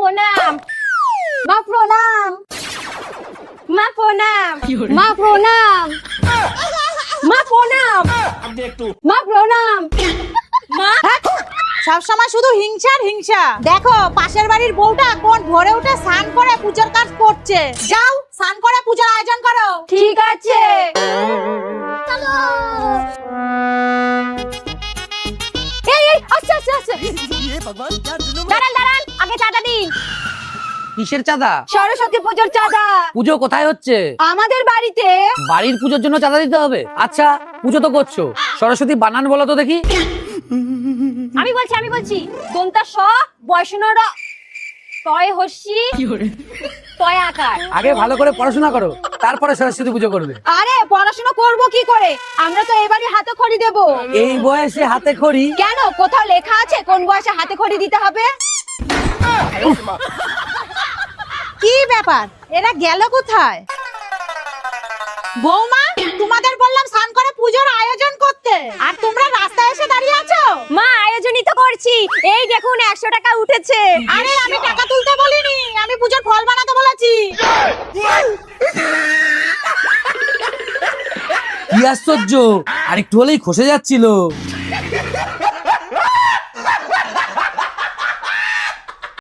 প্রণাম। মা প্রণাম। মা প্রণাম। মা প্রণাম। মা প্রণাম। মা প্রণাম। মা সবসময় শুধু হিংসা আর হিংসা। দেখো পাশের বাড়ির বউটা কোন ভোরে উঠে স্নান করে পূজার কাজ করছে। যাও স্নান করে পূজার আয়োজন করো। ঠিক আছে। এই এই আচ্ছা আচ্ছা আচ্ছা দাঁড়ান দাঁড়ান, আগে চাঁদা দিন। কিসের চাঁদা? সরস্বতী পুজোর চাঁদা। পুজো কোথায় হচ্ছে? আমাদের বাড়িতে। বাড়ির পুজোর জন্য চাঁদা দিতে হবে? আচ্ছা পুজো তো করছো, সরস্বতী বানান বলো তো দেখি। আমি বলছি দন্তা স বয়সনর তয় হস্যি তয় আকার। আগে ভালো করে পড়াশোনা করো, তারপরে সরস্বতী পুজো করবে। আরে পড়াশোনা করব কি করে, আমরা তো এবারে হাতে খড়ি দেব। এই বয়সে হাতে খড়ি? কেন, কোথাও লেখা আছে কোন বয়সে হাতে খড়ি দিতে হবে? কি ব্যাপার, এরা গেল কোথায়? বৌমা, তোমাদের বললাম স্নান করে পূজার আয়োজন করতে, আর তোমরা রাস্তায় এসে দাঁড়িয়ে আছো। মা আয়োজনই তো করছি, এই দেখুন 100 টাকা উঠেছে। আরে আমি টাকা তুলতে বলিনি, আমি পূজার ফল বানাতে বলেছি। কি আশ্চর্য, আর একটু হলেই খসে যাচ্ছিল।